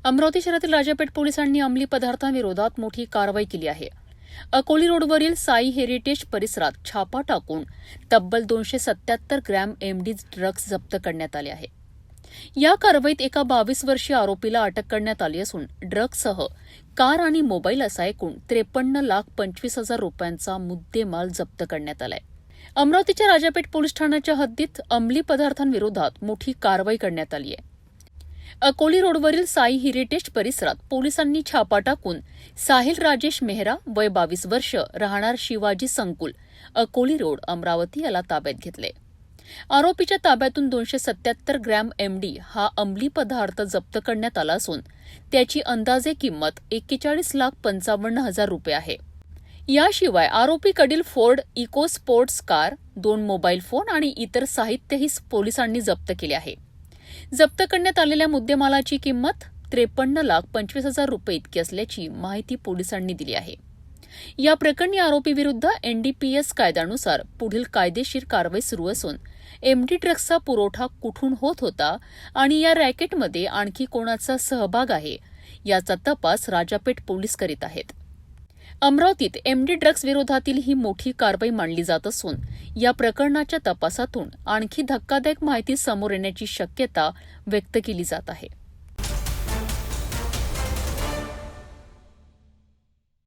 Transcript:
अमरावती शहरातील राजापेठ पोलिसांनी अंमली पदार्थांविरोधात मोठी कारवाई केली आहे. अकोली रोडवरील साई हेरिटेज परिसरात छापा टाकून तब्बल 277 ग्रॅम एमडी ड्रग्ज जप्त करण्यात आले आहे. या कारवाईत एका 22 वर्षीय आरोपीला अटक करण्यात आली असून ड्रग्जसह कार आणि मोबाईल असा एकूण 53,25,000 रुपयांचा मुद्देमाल जप्त करण्यात आलाय. अमरावतीच्या राजापेठ पोलीस ठाण्याच्या हद्दीत अंमली पदार्थांविरोधात मोठी कारवाई करण्यात आली आहे. अकोली रोडवरील साई हेरिटेज परिसरात पोलिसांनी छापा टाकून साहिल राजेश मेहरा वय 22 वर्ष राहणार शिवाजी संकुल अकोली रोड अमरावती याला ताब्यात घेतले. आरोपीच्या ताब्यातून 277 ग्रॅम एमडी हा अंमली पदार्थ जप्त करण्यात आला असून त्याची अंदाजे किंमत 41,55,000 रुपये आहे. याशिवाय आरोपीकडील Ford Eco Sports car, 2 mobile phone आणि इतर साहित्यही पोलिसांनी जप्त केले आहे. जप्त करण्यात आलेल्या मुद्देमालाची किंमत 53,25,000 रुपये इतकी असल्याची माहिती पोलिसांनी दिली आहे. या प्रकरणी आरोपीविरुद्ध एनडीपीएस कायद्यानुसार पुढील कायदेशीर कारवाई सुरू असून एमडी ड्रग्जचा पुरवठा कुठून होत होता आणि या रॅकेटमध्ये आणखी कोणाचा सहभाग आहे याचा तपास राजापेठ पोलीस करीत आहेत. अमरावतीत एमडी ड्रग्ज विरोधातील ही मोठी कारवाई मानली जात असून या प्रकरणाच्या तपासातून आणखी धक्कादायक माहिती समोर येण्याची शक्यता व्यक्त केली जात आहे.